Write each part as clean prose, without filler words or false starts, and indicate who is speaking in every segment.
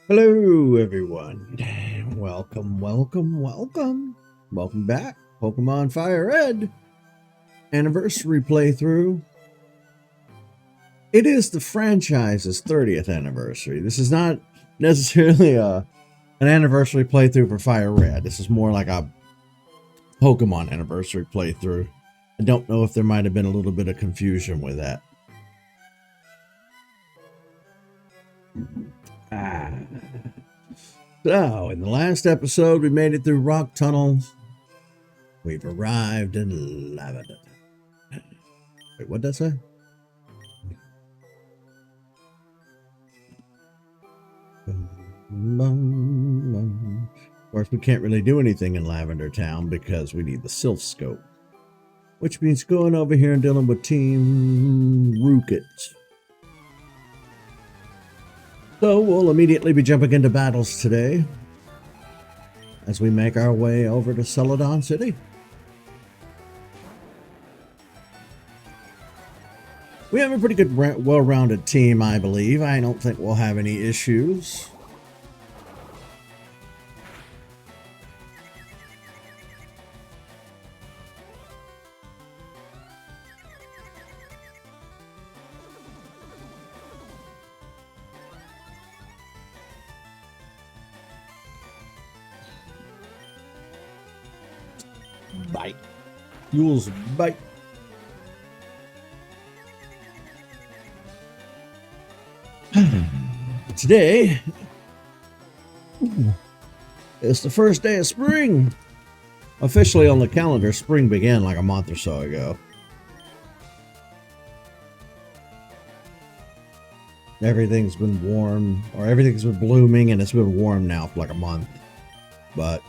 Speaker 1: Hello, everyone. Welcome back. Pokemon FireRed anniversary playthrough. It is the franchise's 30th anniversary. This is not necessarily an anniversary playthrough for FireRed. This is more like a Pokemon anniversary playthrough. I don't know if there might have been a little bit of confusion with that. So, in the last episode, we made it through rock tunnels. We've arrived in Lavender. Wait, what'd that say? Of course, we can't really do anything in Lavender Town because we need the Sylph Scope. Which means going over here and dealing with Team Rookit. So we'll immediately be jumping into battles today as we make our way over to Celadon City. We have a pretty good, well-rounded team, I believe. I don't think we'll have any issues. Bite. Yule's bite. Today is the first day of spring. Officially on the calendar, spring began like a month or so ago. Everything's been warm, or everything's been blooming, and it's been warm now for like a month. But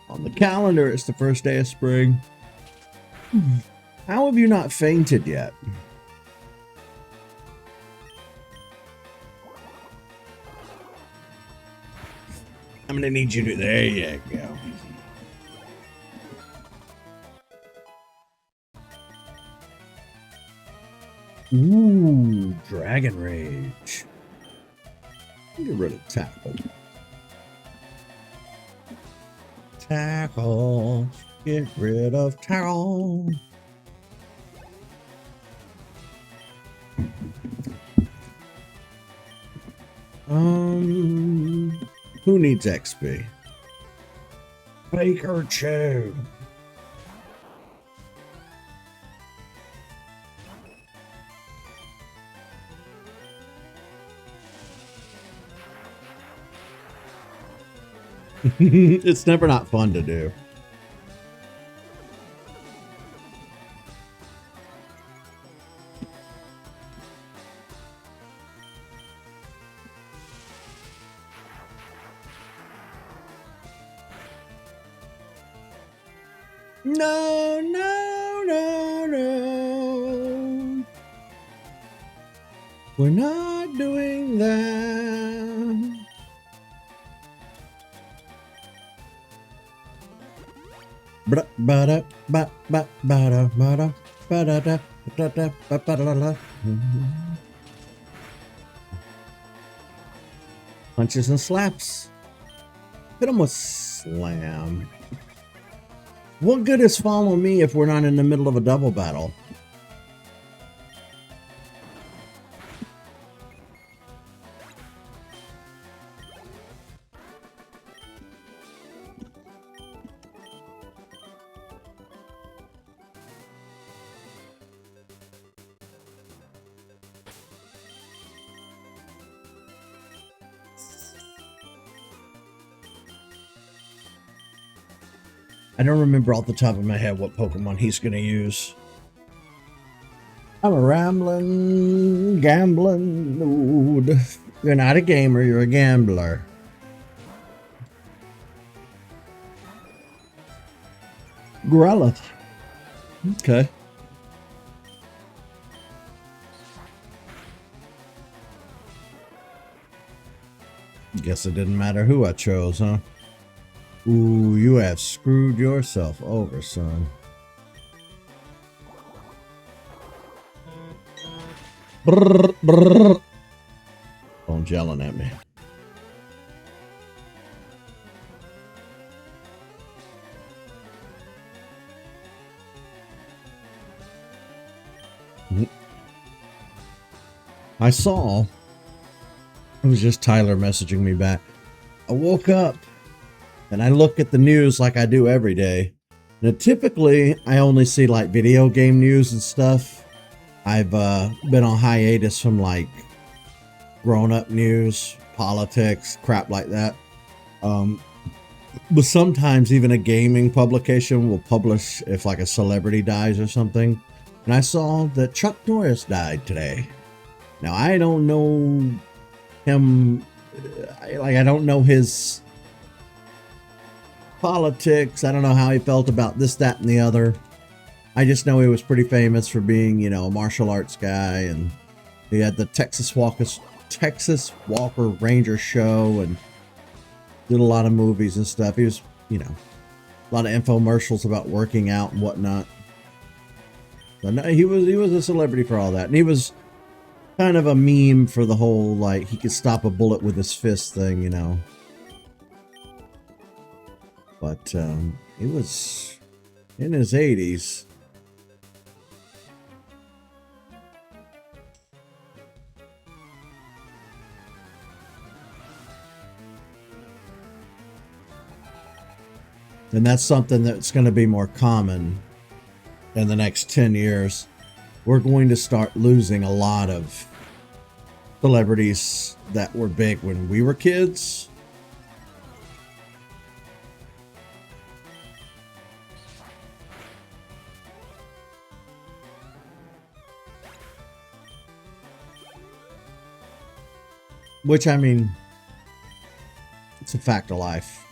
Speaker 1: on the calendar, it's the first day of spring. How have you not fainted yet? I'm gonna need you to. There you go. Ooh, Dragon Rage. Get rid of Tackle. Tackle. Get rid of Tackle. Who needs XP? Pikachu. It's never not fun to do. No, no, no, no. We're not doing that. Punches and slaps. Hit him with slam. What good is follow me if we're not in the middle of a double battle? I don't remember off the top of my head what Pokemon he's going to use. I'm a rambling, gambling dude. You're not a gamer, you're a gambler. Growlithe. Okay. Guess it didn't matter who I chose, huh? Ooh, you have screwed yourself over, son. Brrr, brrr. Phone's yelling at me. I saw, it was just Tyler messaging me back. I woke up and I look at the news like I do every day. Now, typically, I only see like video game news and stuff. I've been on hiatus from like grown-up news, politics, crap like that. But sometimes even a gaming publication will publish if like a celebrity dies or something. And I saw that Chuck Norris died today. Now, I don't know him, I don't know his politics. I don't know how he felt about this, that, and the other. I just know he was pretty famous for being, you know, a martial arts guy, and he had the Texas Walker Ranger show and did a lot of movies and stuff. He was, you know, a lot of infomercials about working out and whatnot. So no, he was a celebrity for all that, and he was kind of a meme for the whole like he could stop a bullet with his fist thing, you know. But he was in his 80s. And that's something that's going to be more common in the next 10 years. We're going to start losing a lot of celebrities that were big when we were kids. Which, I mean, it's a fact of life.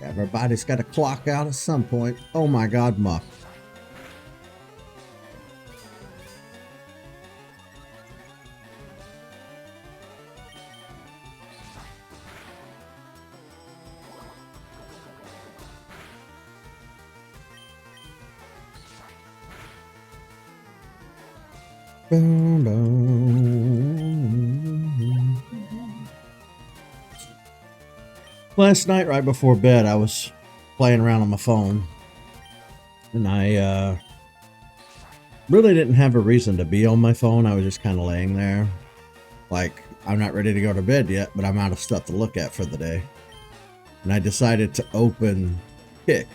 Speaker 1: Everybody's got to clock out at some point. Oh my God, Muck. Boom, boom. Last night, right before bed, I was playing around on my phone, and I really didn't have a reason to be on my phone. I was just kind of laying there, like, I'm not ready to go to bed yet, but I'm out of stuff to look at for the day. And I decided to open Kick,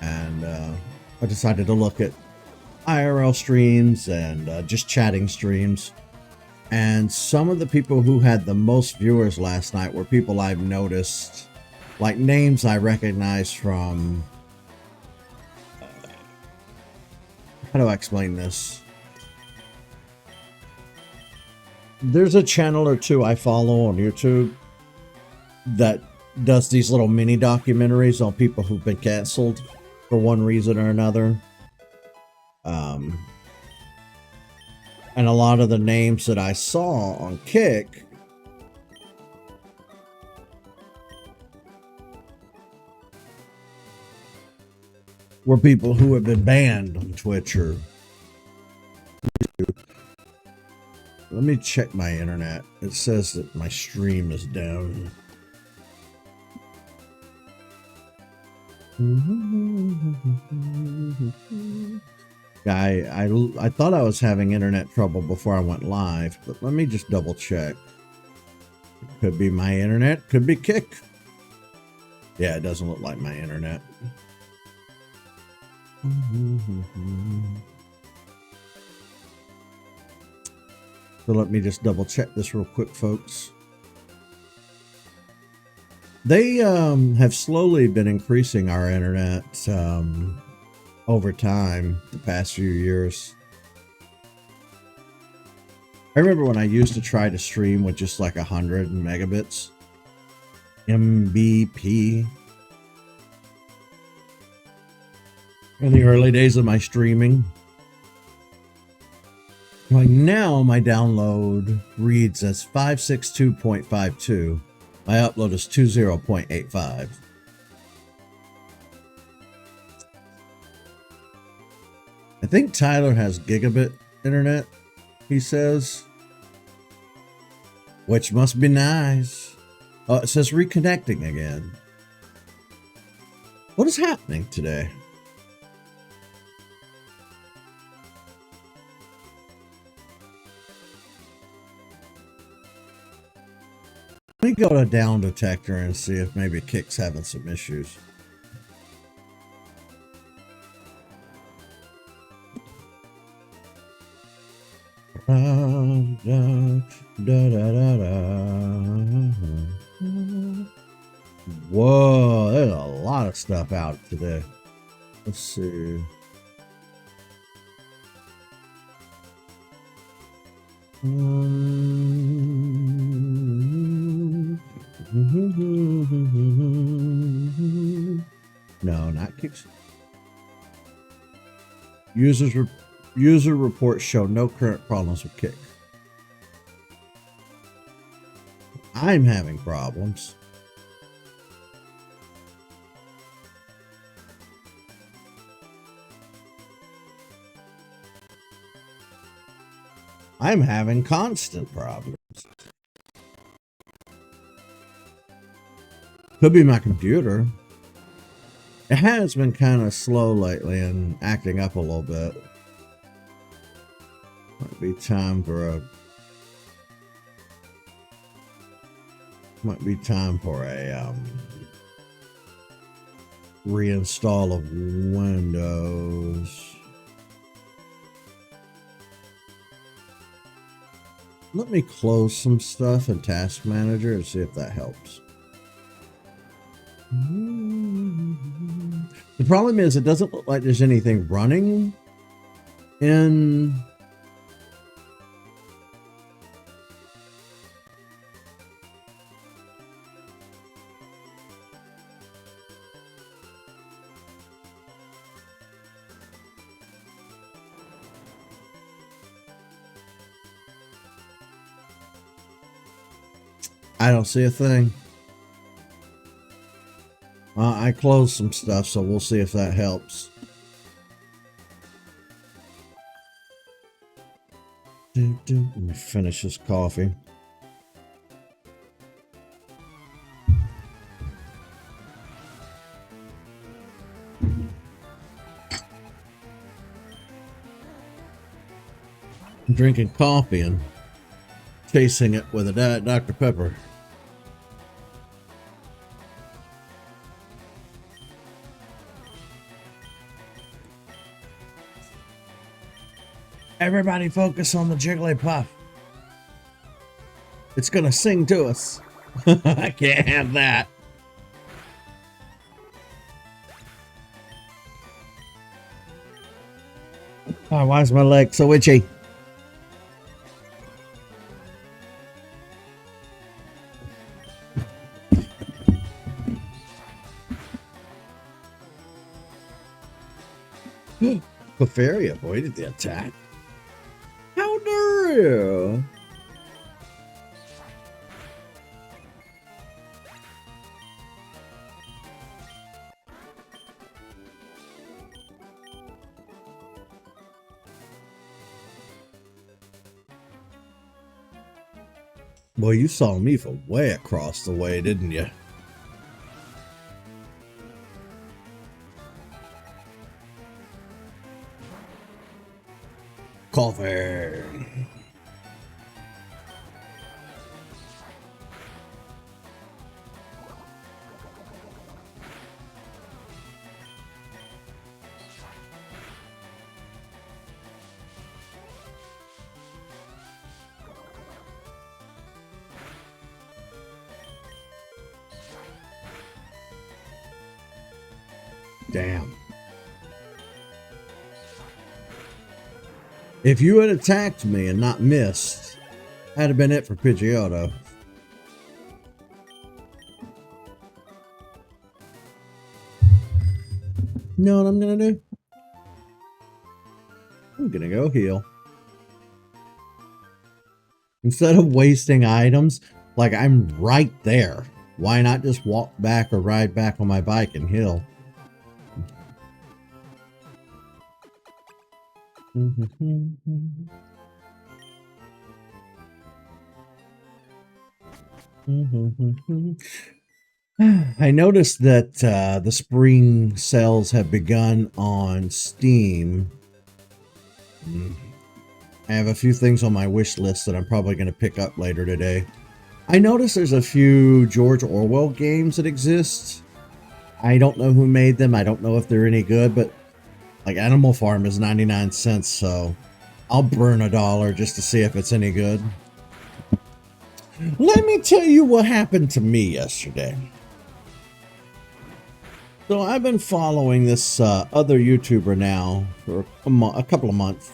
Speaker 1: and I decided to look at IRL streams and just chatting streams. And some of the people who had the most viewers last night were people I've noticed, like names I recognize from, how do I explain this? There's a channel or two I follow on YouTube that does these little mini documentaries on people who've been canceled for one reason or another. And a lot of the names that I saw on Kick were people who have been banned on Twitch or YouTube. Let me check my internet. It says that my stream is down. I thought I was having internet trouble before I went live, but let me just double check. It could be my internet, could be Kick. Yeah, it doesn't look like my internet. So let me just double check this real quick, folks. They have slowly been increasing our internet over time, the past few years. I remember when I used to try to stream with just like 100 megabits. Mbp. In the early days of my streaming. Like now my download reads as 562.52. My upload is 20.85. I think Tyler has gigabit internet, he says. which must be nice. Oh, it says reconnecting again. What is happening today? Let me go to down detector and see if maybe Kick's having some issues. Whoa, there's a lot of stuff out today. Let's see. No, not Kicks. User reports show no current problems with Kick. I'm having problems. I'm having constant problems. Could be my computer. It has been kind of slow lately and acting up a little bit. Might be time for a reinstall of Windows. Let me close some stuff in Task Manager and see if that helps. The problem is it doesn't look like there's anything running in I don't see a thing. I closed some stuff, so we'll see if that helps. Let me finish this coffee. I'm drinking coffee and chasing it with a Dr. Pepper. Everybody focus on the Jigglypuff. It's gonna sing to us. I can't have that. Oh, why is my leg so itchy? Clefairy avoided the attack. How dare you? Boy, you saw me from way across the way, didn't you? Coffee. Damn. If you had attacked me and not missed, that'd have been it for Pidgeotto. You know what I'm gonna do? I'm gonna go heal. Instead of wasting items, like I'm right there. Why not just walk back or ride back on my bike and heal? I noticed that the spring sales have begun on Steam. I have a few things on my wish list that I'm probably going to pick up later today. I noticed there's a few George Orwell games that exist. I don't know who made them. I don't know if they're any good, but like Animal Farm is 99 cents, so I'll burn $1 just to see if it's any good. Let me tell you what happened to me yesterday. So I've been following this other YouTuber now for a couple of months.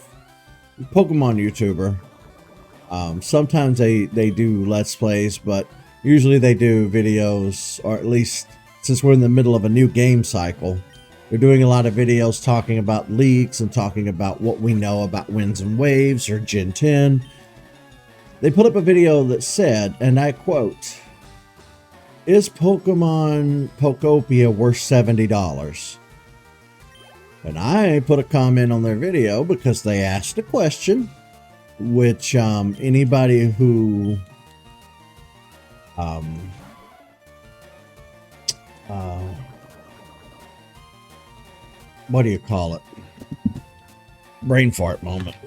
Speaker 1: Pokemon YouTuber. Sometimes they do Let's Plays, but usually they do videos, or at least since we're in the middle of a new game cycle, they're doing a lot of videos talking about leaks and talking about what we know about Winds and Waves or Gen 10. They put up a video that said, and I quote, "Is Pokemon Pokopia worth $70? And I put a comment on their video because they asked a question, which anybody who what do you call it? Brain fart moment.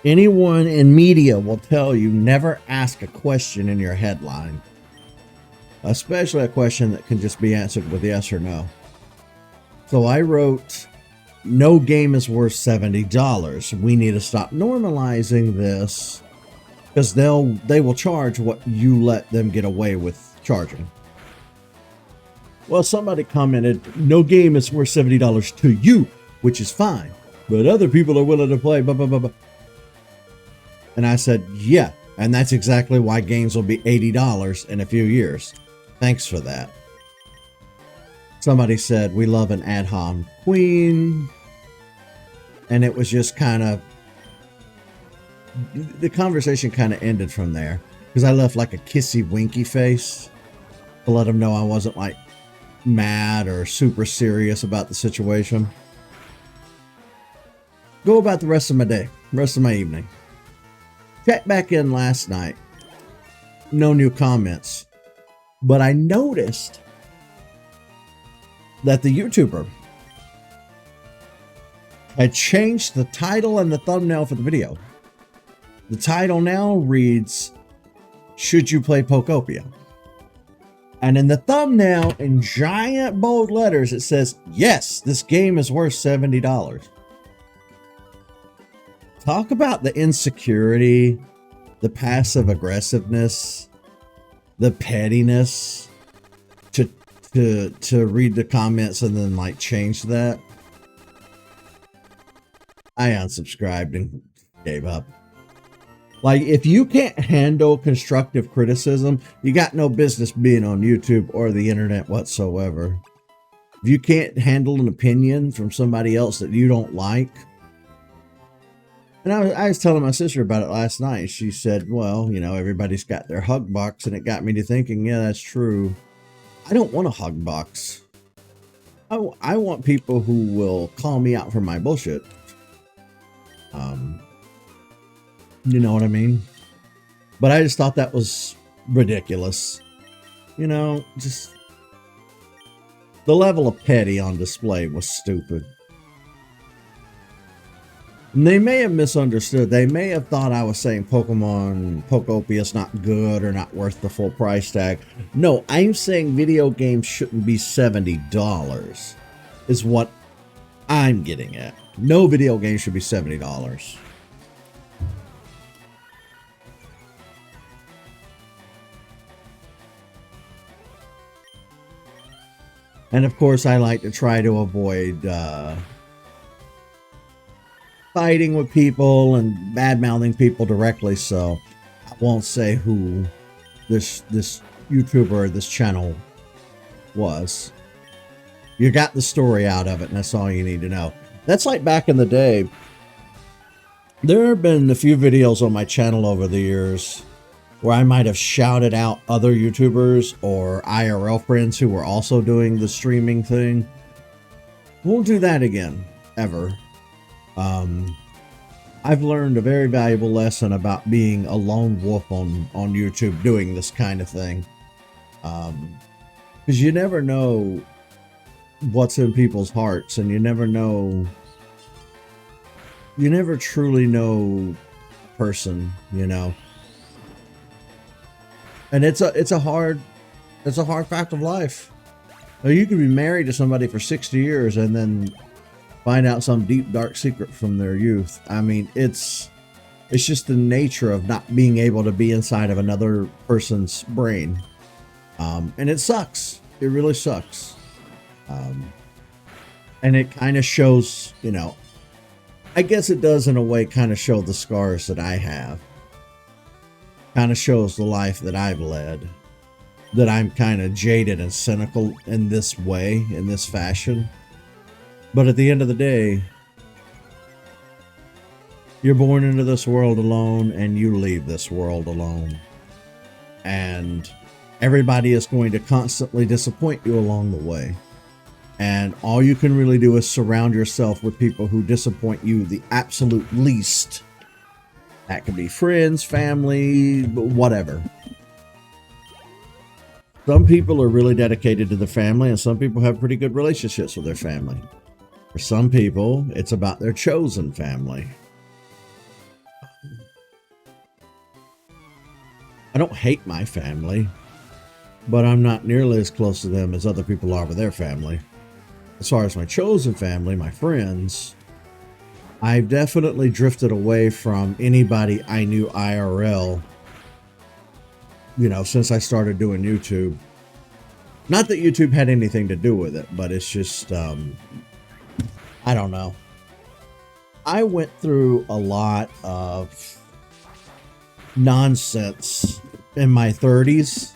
Speaker 1: Anyone in media will tell you never ask a question in your headline, especially a question that can just be answered with yes or no. So I wrote, no game is worth $70. We need to stop normalizing this because they will charge what you let them get away with charging. Well, somebody commented, no game is worth $70 to you, which is fine, but other people are willing to play, blah, blah, blah, blah. And I said, yeah, and that's exactly why games will be $80 in a few years. Thanks for that. Somebody said, we love an ad-hom queen. And it was just kind of, the conversation kind of ended from there. Because I left like a kissy winky face to let them know I wasn't like mad or super serious about the situation. Go about the rest of my day, rest of my evening. Check back in last night. No new comments. But I noticed that the YouTuber had changed the title and the thumbnail for the video. The title now reads, should you play Pokopia? And in the thumbnail, in giant bold letters, it says, yes, this game is worth $70. Talk about the insecurity, the passive aggressiveness, the pettiness to read the comments and then like change that. I unsubscribed and gave up. Like, if you can't handle constructive criticism, you got no business being on YouTube or the internet whatsoever. If you can't handle an opinion from somebody else that you don't like. And I was telling my sister about it last night. She said, well, you know, everybody's got their hug box. And it got me to thinking, yeah, that's true. I don't want a hug box. I want people who will call me out for my bullshit. You know what I mean? But I just thought that was ridiculous. You know, just the level of petty on display was stupid. And they may have misunderstood. They may have thought I was saying Pokemon Pokopia is not good or not worth the full price tag. No, I'm saying video games shouldn't be $70 is what I'm getting at. No video game should be $70. And of course, I like to try to avoid fighting with people and bad-mouthing people directly, so I won't say who this YouTuber or this channel was. You got the story out of it, and that's all you need to know. That's like back in the day. There have been a few videos on my channel over the years where I might have shouted out other YouTubers or IRL friends who were also doing the streaming thing. Won't do that again, ever. I've learned a very valuable lesson about being a lone wolf on YouTube doing this kind of thing. Because you never know what's in people's hearts, and you never truly know a person, you know. And it's a hard fact of life. You could be married to somebody for 60 years and then find out some deep dark secret from their youth. I mean, it's just the nature of not being able to be inside of another person's brain. And it sucks. It really sucks. And it kind of shows, you know, I guess it does in a way kind of show the scars that I have. Kind of shows the life that I've led. That I'm kind of jaded and cynical in this way, in this fashion. But at the end of the day, you're born into this world alone and you leave this world alone. And everybody is going to constantly disappoint you along the way. And all you can really do is surround yourself with people who disappoint you the absolute least. That could be friends, family, whatever. Some people are really dedicated to their family, and some people have pretty good relationships with their family. For some people, it's about their chosen family. I don't hate my family, but I'm not nearly as close to them as other people are with their family. As far as my chosen family, my friends, I've definitely drifted away from anybody I knew IRL, you know, since I started doing YouTube. Not that YouTube had anything to do with it, but it's just, I don't know. I went through a lot of nonsense in my 30s.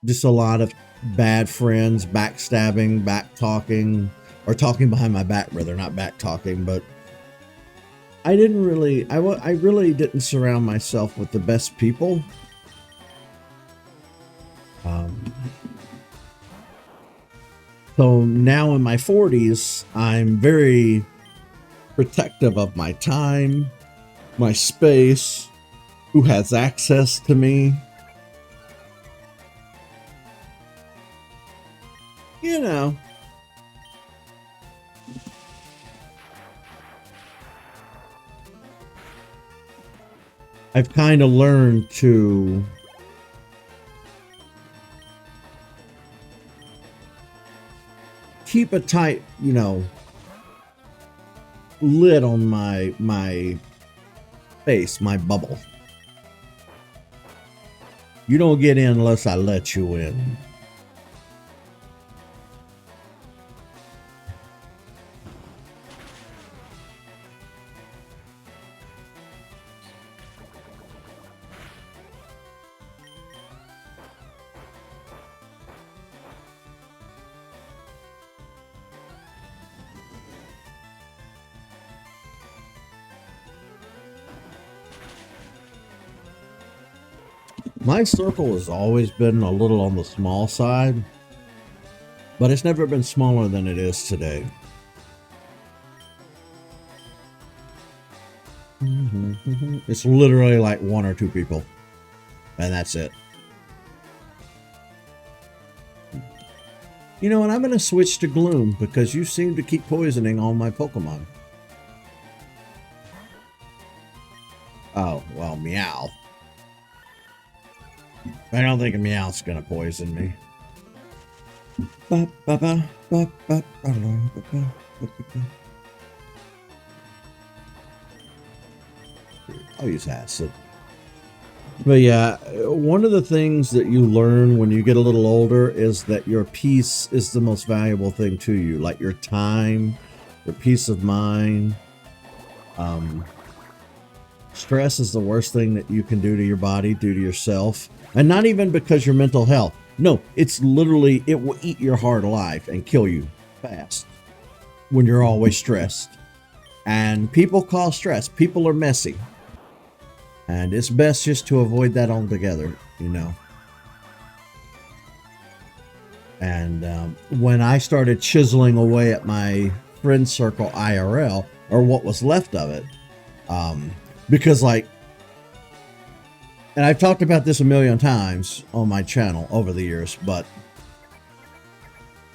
Speaker 1: Just a lot of bad friends, backstabbing, back talking, or talking behind my back, rather, not back talking, but I really didn't surround myself with the best people. So now in my 40s, I'm very protective of my time, my space, who has access to me. You know. I've kind of learned to keep a tight, you know, lid on my face, my bubble. You don't get in unless I let you in. My circle has always been a little on the small side, but it's never been smaller than it is today. It's literally like 1 or 2 people, and that's it. You know, and I'm going to switch to Gloom because you seem to keep poisoning all my Pokemon. Oh, well, Meow. I don't think a Meowth's gonna poison me. I'll use acid. But yeah, one of the things that you learn when you get a little older is that your peace is the most valuable thing to you. Like your time, your peace of mind. Stress is the worst thing that you can do to your body, do to yourself. And not even because your mental health. No, it's literally, it will eat your heart alive and kill you fast when you're always stressed. And people cause stress. People are messy. And it's best just to avoid that altogether, you know. And when I started chiseling away at my friend circle IRL, or what was left of it. Because like, and I've talked about this a million times on my channel over the years, but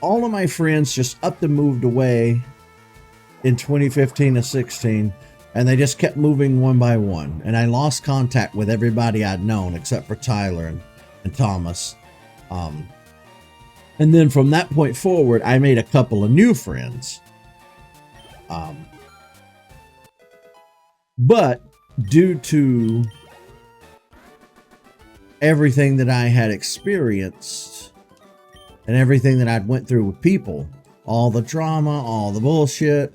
Speaker 1: all of my friends just up and moved away in 2015 to 16, and they just kept moving one by one. And I lost contact with everybody I'd known except for Tyler and Thomas. And then from that point forward, I made a couple of new friends. But due to everything that I had experienced and everything that I'd went through with people, all the drama, all the bullshit,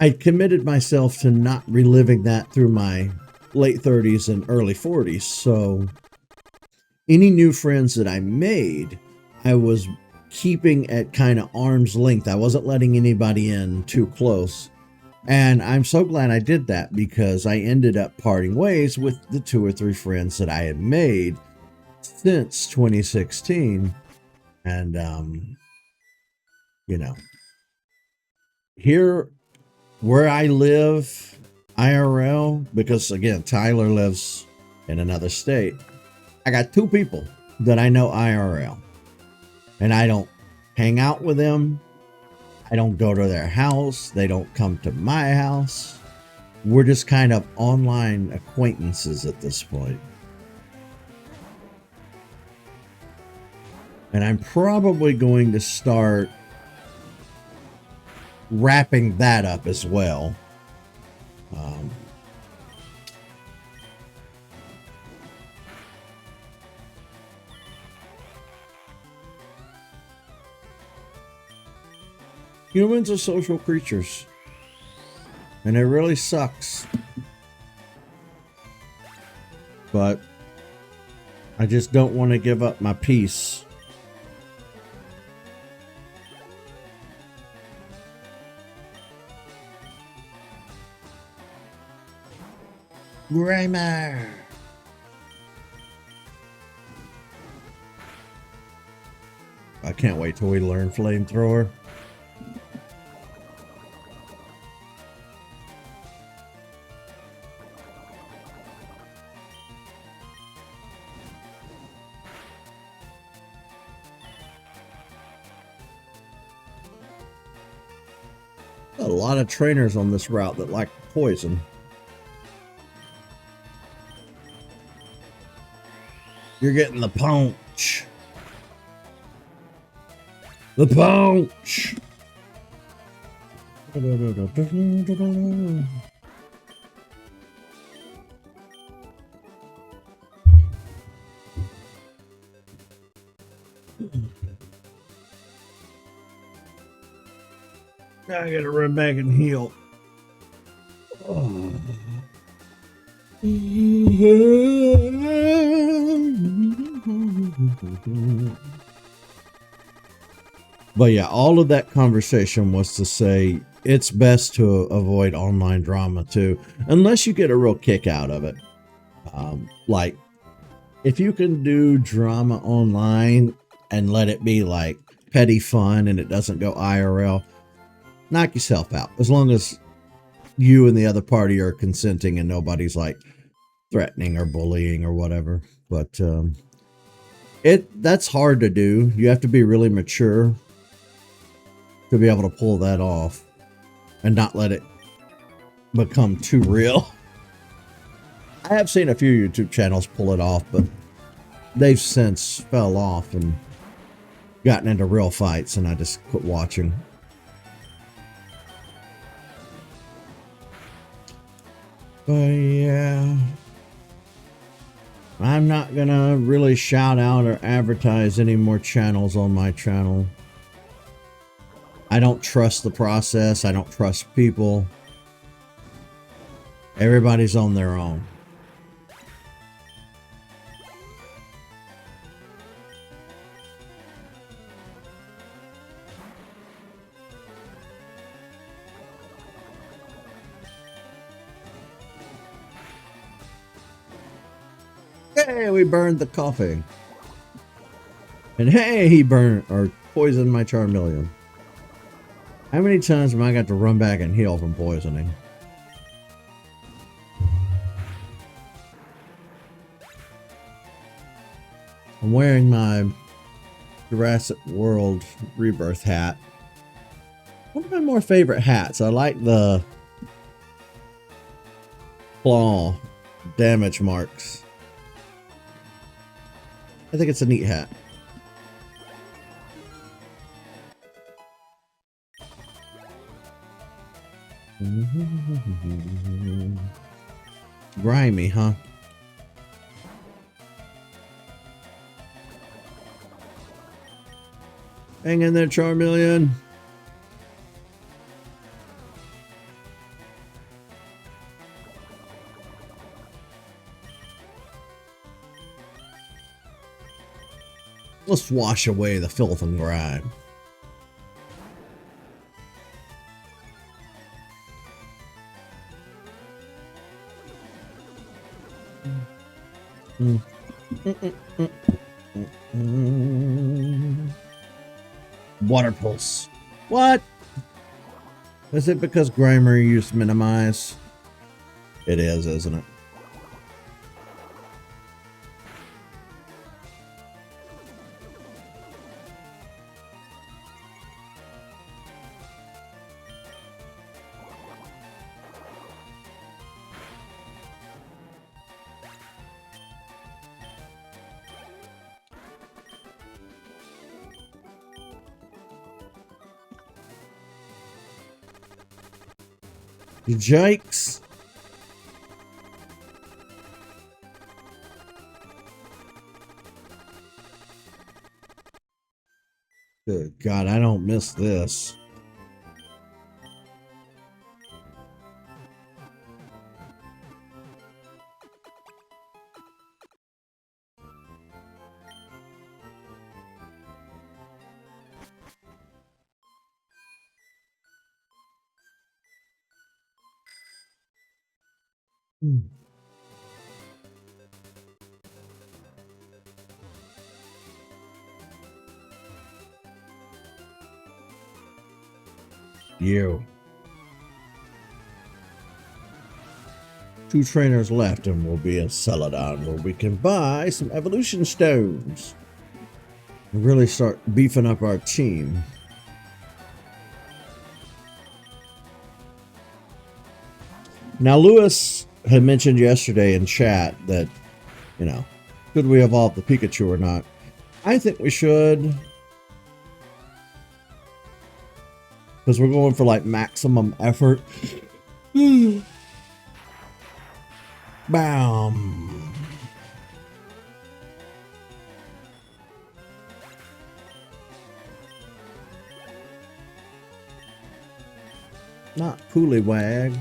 Speaker 1: I committed myself to not reliving that through my late 30s and early 40s. So any new friends that I made, I was keeping at kind of arm's length. I wasn't letting anybody in too close. And I'm so glad I did that, because I ended up parting ways with the 2 or 3 friends that I had made since 2016. And, you know, here where I live IRL, because again, Tyler lives in another state, I got 2 people that I know IRL, and I don't hang out with them. I don't go to their house. They don't come to my house. We're just kind of online acquaintances at this point. And I'm probably going to start wrapping that up as well. Humans are social creatures, and it really sucks. But I just don't want to give up my peace. Grimer. I can't wait till we learn flamethrower. A lot of trainers on this route that like poison. You're getting the punch. The punch. I gotta run back and heal. Oh. But yeah, all of that conversation was to say it's best to avoid online drama too, unless you get a real kick out of it. Like, if you can do drama online and let it be like petty fun and it doesn't go IRL, knock yourself out. As long as you and the other party are consenting and nobody's like threatening or bullying or whatever. But that's hard to do. You have to be really mature to be able to pull that off and not let it become too real. I have seen a few YouTube channels pull it off, but they've since fell off and gotten into real fights, and I just quit watching. But yeah, I'm not gonna really shout out or advertise any more channels on my channel. I don't trust the process. I don't trust people. Everybody's on their own. Hey, we burned the coffee. And hey, he burned or poisoned my Charmeleon. How many times am I got to run back and heal from poisoning? I'm wearing my Jurassic World Rebirth hat. One of my more favorite hats. I like the claw damage marks. I think it's a neat hat. Grimy, huh? Hang in there, Charmeleon. Let's wash away the filth and grime. Water pulse. What? Is it because Grimer used minimize? It is, isn't it? Jikes. Good God, I don't miss this. You. 2 trainers left and we'll be in Celadon where we can buy some evolution stones and really start beefing up our team. Now, Lewis had mentioned yesterday in chat that, you know, should we evolve the Pikachu or not? I think we should. Because we're going for like maximum effort. Bam. Not Poolywag.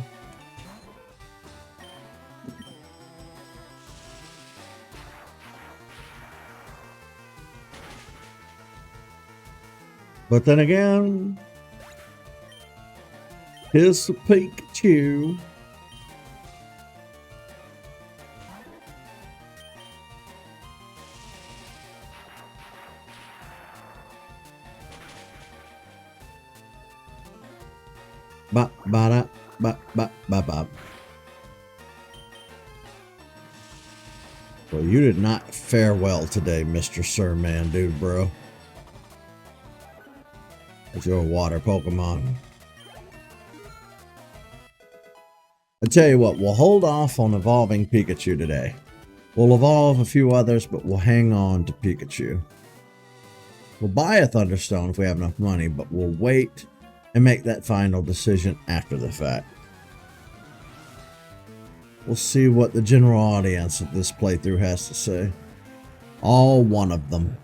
Speaker 1: But then again, here's the Pikachu. Ba ba da ba ba ba ba. Well, you did not fare well today, Mr. Sirman, dude, bro. With your water Pokemon. I tell you what, we'll hold off on evolving Pikachu today. We'll evolve a few others, but we'll hang on to Pikachu. We'll buy a Thunderstone if we have enough money, but we'll wait and make that final decision after the fact. We'll see what the general audience of this playthrough has to say. All one of them.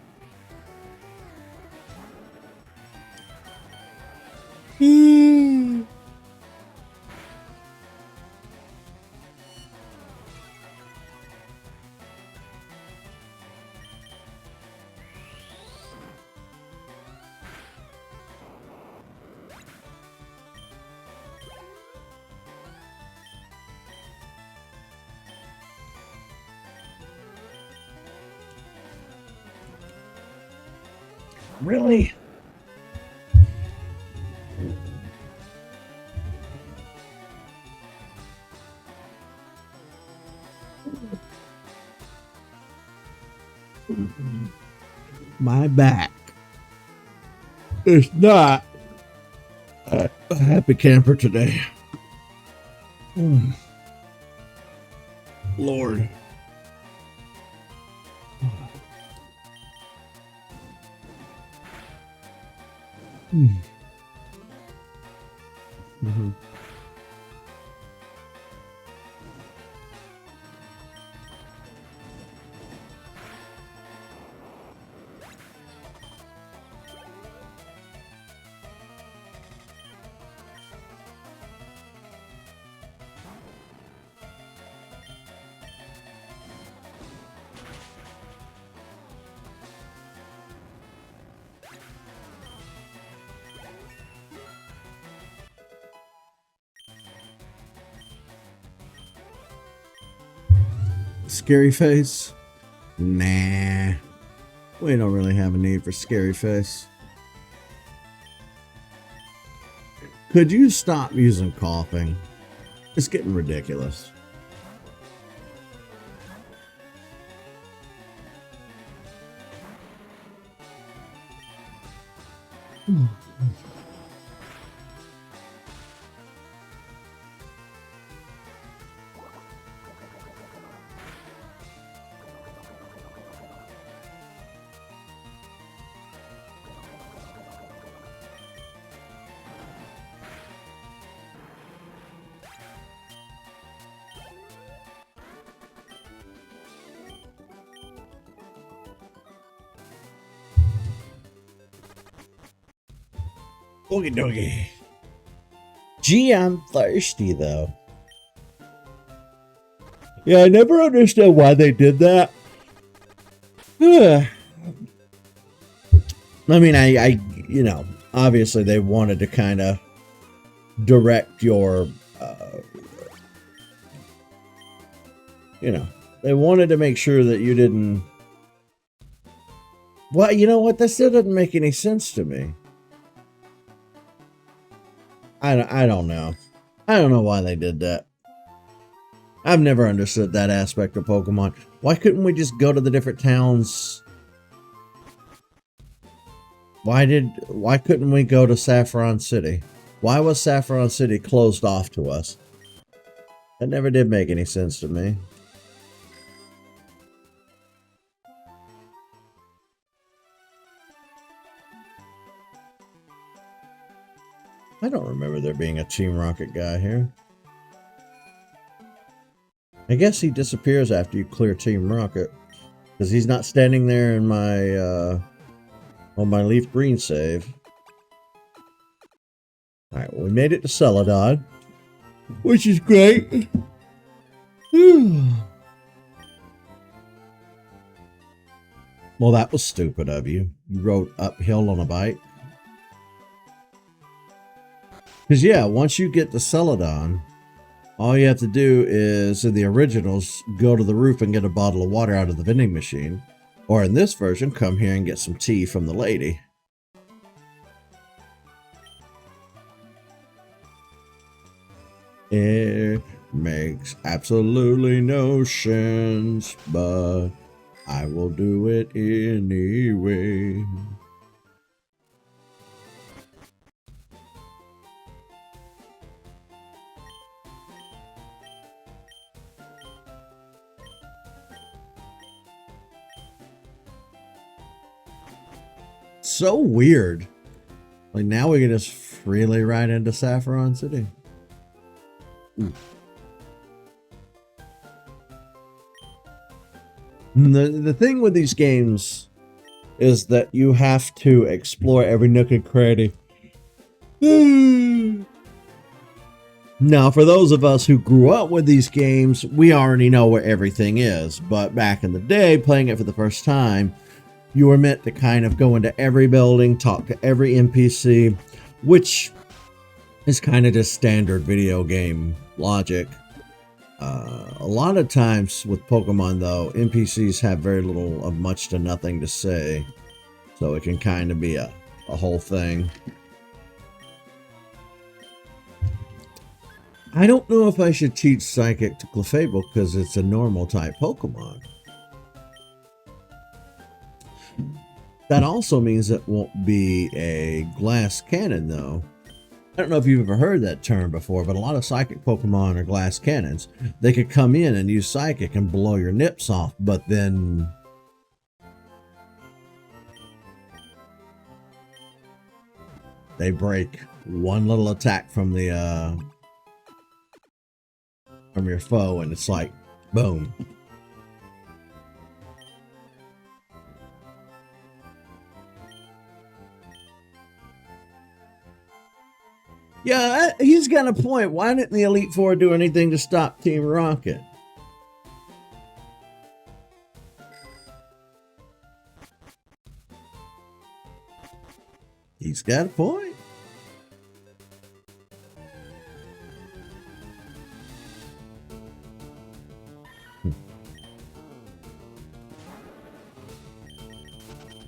Speaker 1: Really? My back is not a happy camper today. Lord. Mm-hmm. Scary face? Nah. We don't really have a need for scary face. Could you stop using coughing? It's getting ridiculous. Okie dokie. Gee, I'm thirsty though. Yeah, I never understood why they did that. I mean, I, you know, obviously they wanted to kind of direct your, you know, they wanted to make sure that you didn't. Well, you know what? That still doesn't make any sense to me. I don't know. I don't know why they did that. I've never understood that aspect of Pokemon. Why couldn't we just go to the different towns? Why couldn't we go to Saffron City? Why was Saffron City closed off to us? That never did make any sense to me. I don't remember there being a Team Rocket guy here. I guess he disappears after you clear Team Rocket. Because he's not standing there in my, on my Leaf Green save. Alright, well, we made it to Celadon. Which is great. Well, that was stupid of you. You rode uphill on a bike. Because, yeah, once you get to Celadon, all you have to do is, in the originals, go to the roof and get a bottle of water out of the vending machine. Or in this version, come here and get some tea from the lady. It makes absolutely no sense, but I will do it anyway. So weird. Like, now we can just freely ride into Saffron City. Ooh. The thing with these games is that you have to explore every nook and cranny. Now, for those of us who grew up with these games, we already know where everything is. But back in the day, playing it for the first time, you were meant to kind of go into every building, talk to every NPC, which is kind of just standard video game logic. A lot of times with Pokemon, though, NPCs have very little of much to nothing to say. So it can kind of be a whole thing. I don't know if I should teach Psychic to Clefable because it's a normal type Pokemon. That also means it won't be a glass cannon, though. I don't know if you've ever heard that term before, but a lot of psychic Pokemon are glass cannons. They could come in and use psychic and blow your nips off, but then they break. One little attack from the from your foe, and it's like boom. Yeah, he's got a point. Why didn't the Elite Four do anything to stop Team Rocket? He's got a point.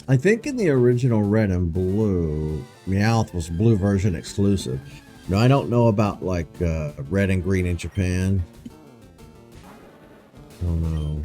Speaker 1: I think in the original Red and Blue, Meowth was Blue version exclusive. No, I don't know about like Red and Green in Japan. I don't know.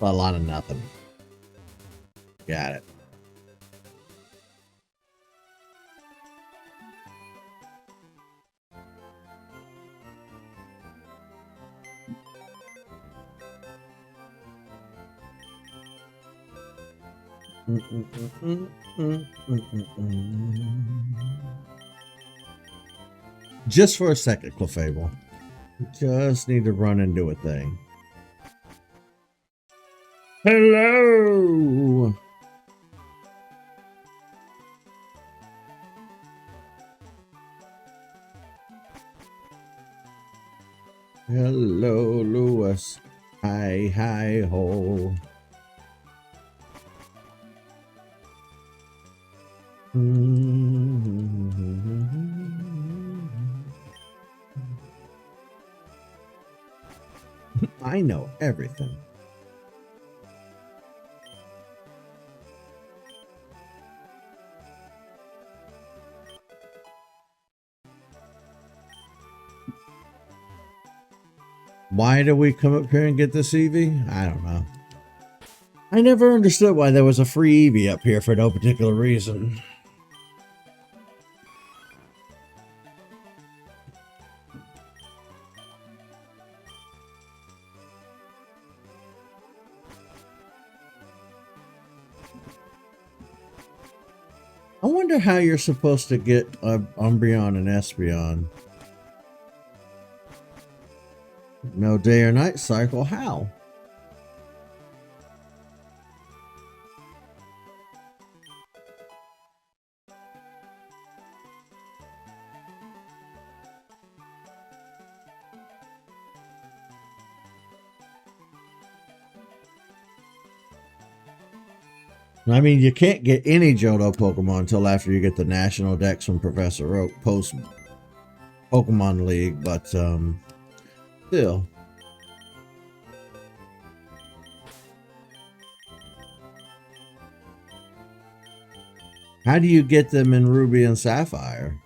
Speaker 1: A lot of nothing. Got it. Just for a second, Clefable. Just need to run and do a thing. Hello! Hello, Lewis. Hi, hi, ho. I know everything. Why do we come up here and get this Eevee? I don't know. I never understood why there was a free Eevee up here for no particular reason. I wonder how you're supposed to get Umbreon and Espeon. No day or night cycle, how? I mean, you can't get any Johto Pokemon until after you get the National Dex from Professor Oak post Pokemon League, but still. How do you get them in Ruby and Sapphire?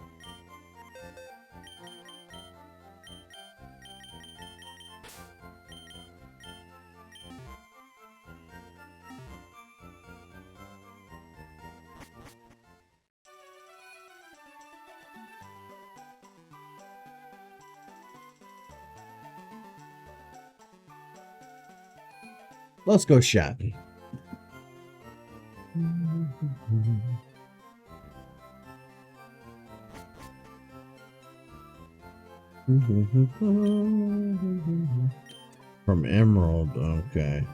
Speaker 1: Let's go shopping. From Emerald, okay.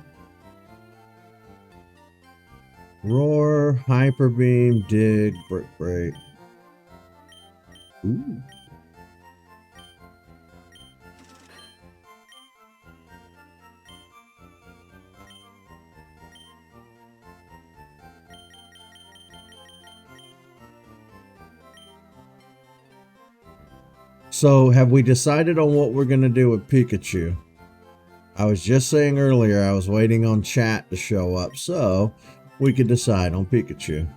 Speaker 1: Roar, Hyper Beam, Dig, Brick Break. Ooh. So have we decided on what we're going to do with Pikachu? I was just saying earlier I was waiting on chat to show up so we could decide on Pikachu.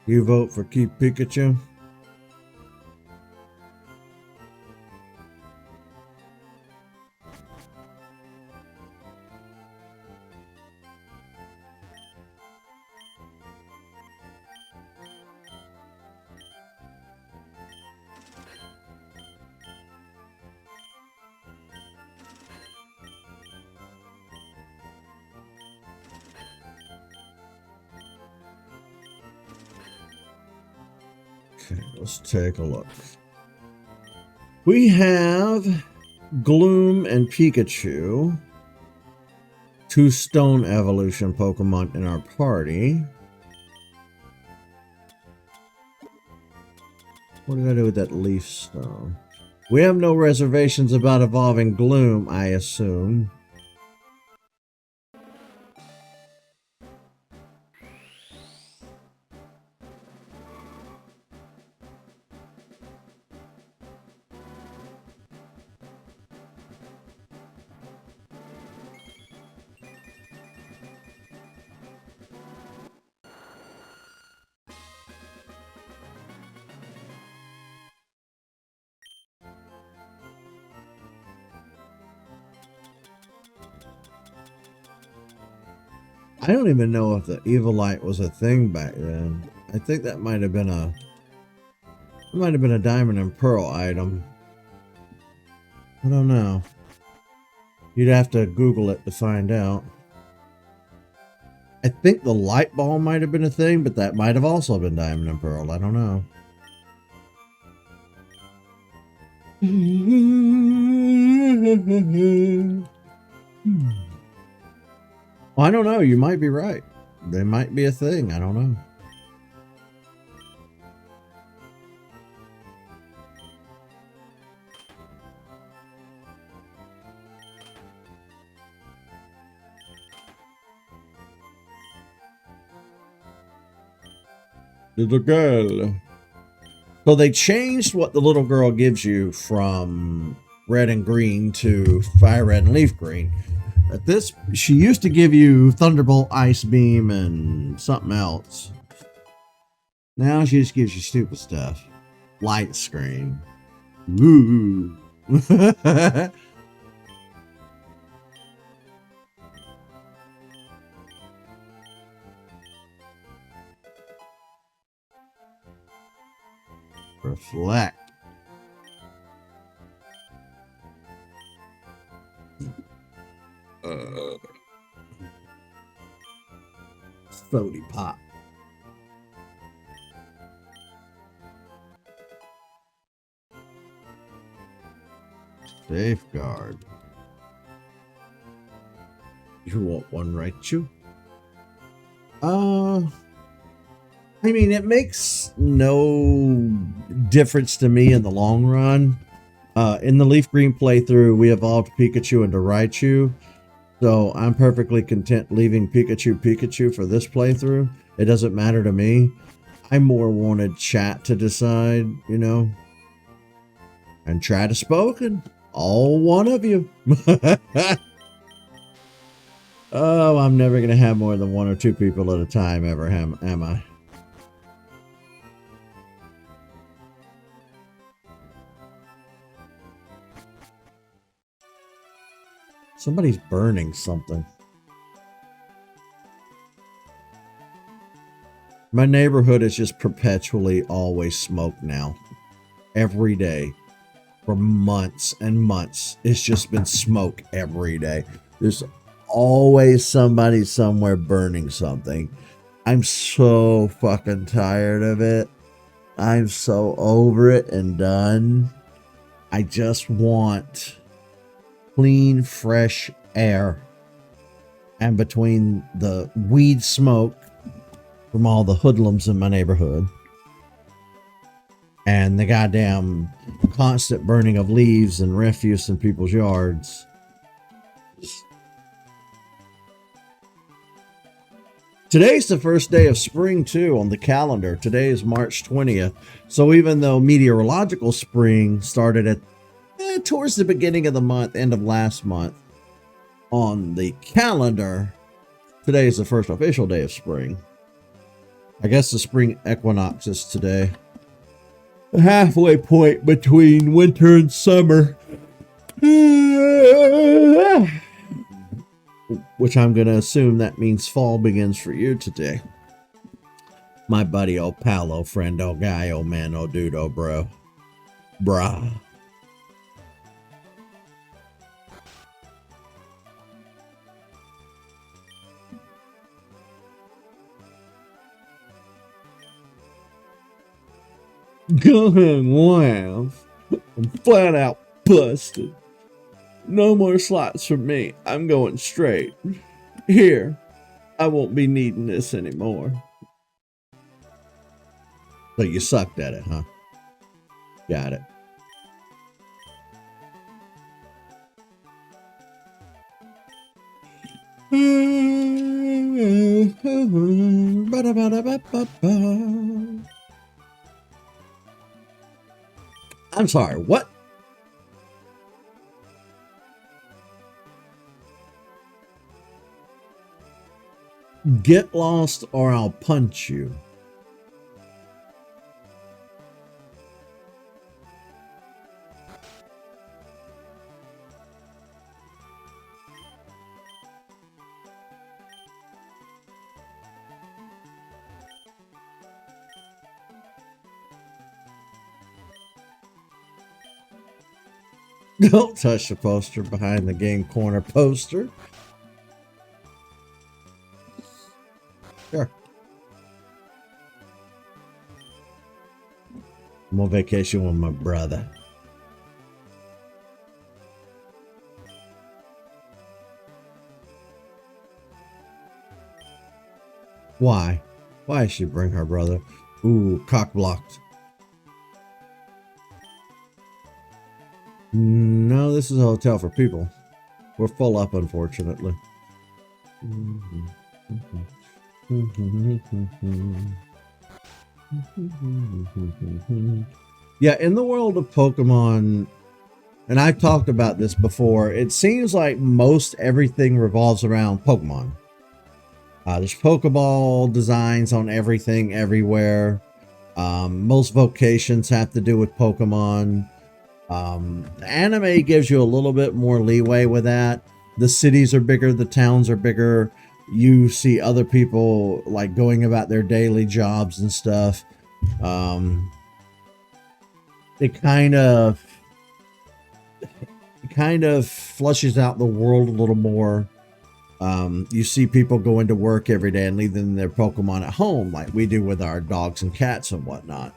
Speaker 1: You vote for keep Pikachu? Okay, let's take a look. We have Gloom and Pikachu, 2 Stone Evolution Pokemon in our party. What did I do with that Leaf Stone? We have no reservations about evolving Gloom, I assume. I don't even know if the Evilite was a thing back then. I think that might have been a Diamond and Pearl item. I don't know. You'd have to Google it to find out. I think the light ball might have been a thing, but that might have also been Diamond and Pearl. I don't know. Well, I don't know. You might be right. They might be a thing. I don't know. Little girl. So they changed what the little girl gives you from red and green to fire red and leaf green. At this, she used to give you Thunderbolt, Ice Beam, and something else. Now she just gives you stupid stuff. Light Screen. Woo. Reflect. Sody Pop. Safeguard. You want one, right, you? I mean, it makes no difference to me in the long run. In the Leaf Green playthrough, we evolved Pikachu into Raichu. So I'm perfectly content leaving Pikachu for this playthrough. It doesn't matter to me. I more wanted chat to decide, you know. And try to spoken. All one of you. Oh, I'm never going to have more than 1 or 2 people at a time ever, am I? Somebody's burning something. My neighborhood is just perpetually always smoke now. Every day. For months and months. It's just been smoke every day. There's always somebody somewhere burning something. I'm so fucking tired of it. I'm so over it and done. I just want clean, fresh air. and between the weed smoke from all the hoodlums in my neighborhood and the goddamn constant burning of leaves and refuse in people's yards. Today's the first day of spring, too, on the calendar. Today is March 20th. So even though meteorological spring started at towards the beginning of the month, end of last month, on the calendar, today is the first official day of spring. I guess the spring equinox is today. The halfway point between winter and summer. Which I'm going to assume that means fall begins for you today. My buddy, old pal, old friend, old guy, old man, old dude, old bro. Brah. Go ahead and laugh. I'm flat out busted. No more slots for me. I'm going straight. Here, I won't be needing this anymore. But you sucked at it, huh? Got it. I'm sorry, what? Get lost or I'll punch you. Don't touch the poster behind the game corner poster. Sure. I'm on vacation with my brother. Why? Why did she bring her brother? Ooh, cock blocked. No, this is a hotel for people. We're full up, unfortunately. Yeah, in the world of Pokemon, and I've talked about this before, it seems like most everything revolves around Pokemon. There's Pokeball designs on everything, everywhere. Most vocations have to do with Pokemon. The anime gives you a little bit more leeway with that. The cities are bigger, the towns are bigger. You see other people like going about their daily jobs and stuff. It kind of flushes out the world a little more. You see people going to work every day and leaving their Pokemon at home like we do with our dogs and cats and whatnot.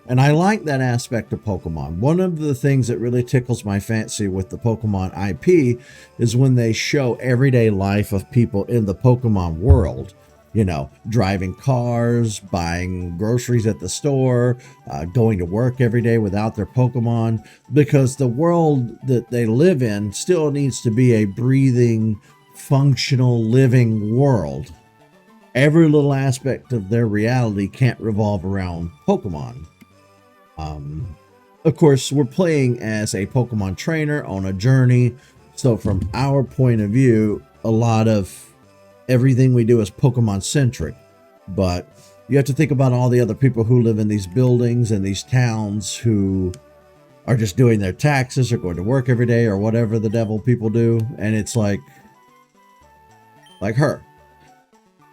Speaker 1: And I like that aspect of Pokemon. One of the things that really tickles my fancy with the Pokemon IP is when they show everyday life of people in the Pokemon world. You know, driving cars, buying groceries at the store, going to work every day without their Pokemon, because the world that they live in still needs to be a breathing, functional, living world. Every little aspect of their reality can't revolve around Pokemon. Of course, we're playing as a Pokemon trainer on a journey. So from our point of view, a lot of everything we do is Pokemon centric. But you have to think about all the other people who live in these buildings and these towns who are just doing their taxes or going to work every day or whatever the devil people do. And it's like her.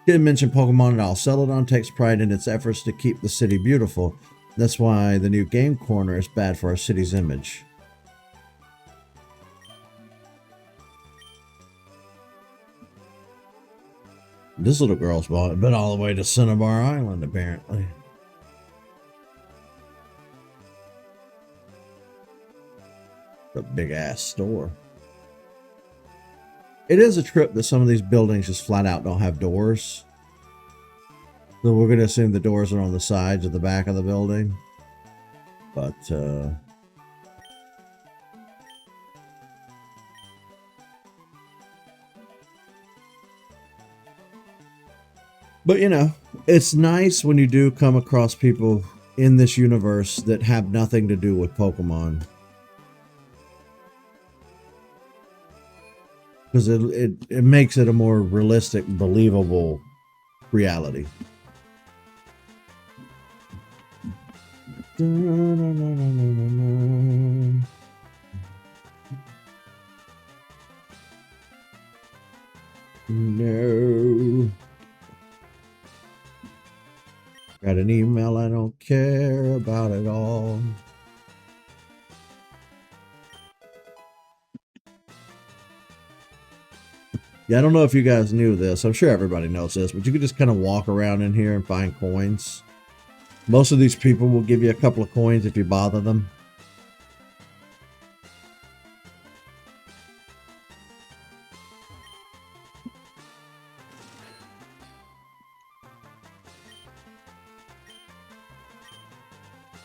Speaker 1: Didn't mention Pokemon at all. Celadon takes pride in its efforts to keep the city beautiful. That's why the new game corner is bad for our city's image. This little girl's been all the way to Cinnabar Island, apparently. A big ass store. It is a trip that some of these buildings just flat out don't have doors. So we're going to assume the doors are on the sides of the back of the building. But you know, it's nice when you do come across people in this universe that have nothing to do with Pokemon. Because it makes it a more realistic, believable reality. No. Got an email I don't care about at all. Yeah, I don't know if you guys knew this. I'm sure everybody knows this, but you can just kind of walk around in here and find coins. Most of these people will give you a couple of coins if you bother them.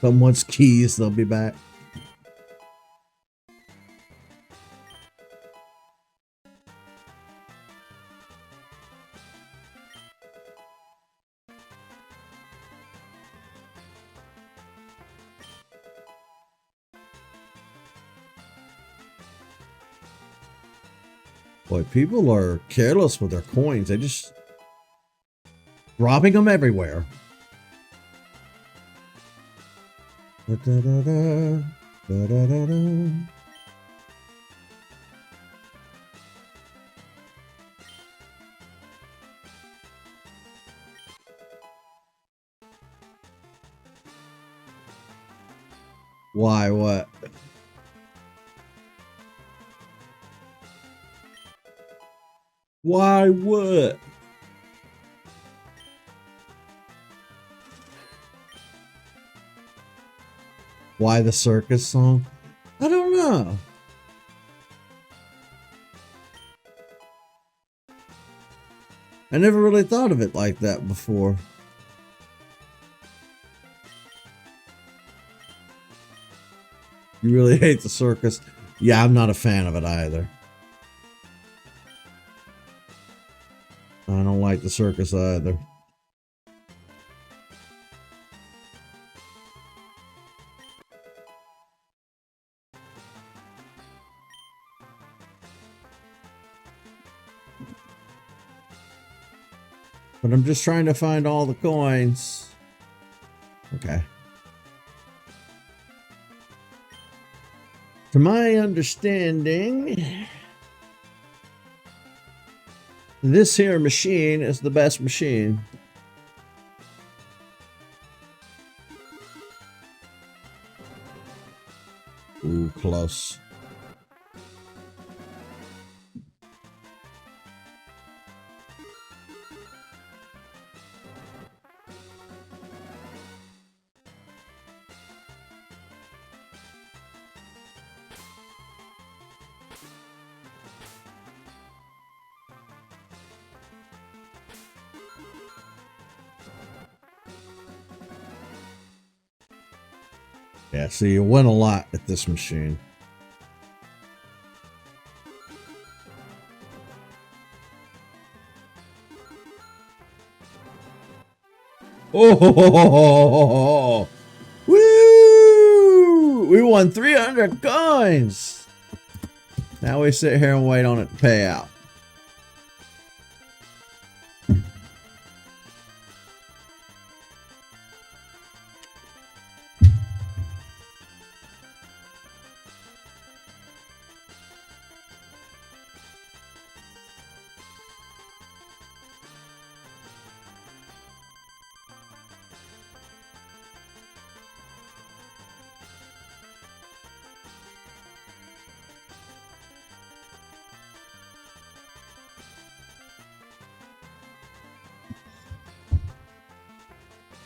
Speaker 1: Someone's keys, they'll be back. Boy, people are careless with their coins. They just dropping them everywhere. Da, da, da, da, da, da, da, da. Why? What? Why? What? Why the circus song? I don't know. I never really thought of it like that before. You really hate the circus? Yeah, I'm not a fan of it either. I don't like the circus either. But I'm just trying to find all the coins. Okay. To my understanding, this here machine is the best machine. Ooh, close. Yeah, so you win a lot at this machine. Oh, woo! We won 300 coins. Now we sit here and wait on it to pay out.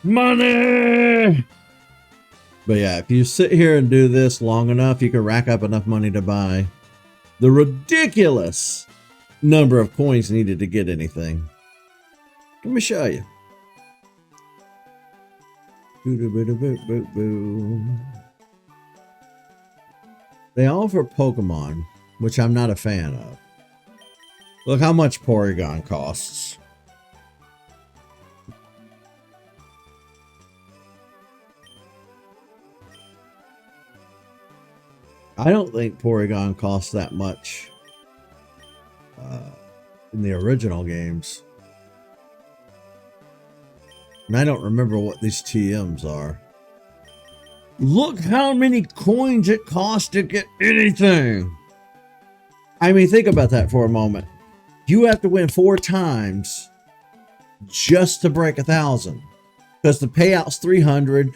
Speaker 1: Money! But yeah, if you sit here and do this long enough, you can rack up enough money to buy the ridiculous number of coins needed to get anything. Let me show you. They offer Pokemon, which I'm not a fan of. Look how much Porygon costs. I don't think Porygon costs that much in the original games. And I don't remember what these TMs are. Look how many coins it costs to get anything. I mean, think about that for a moment. You have to win 4 times just to break 1,000. Because the payout's 300.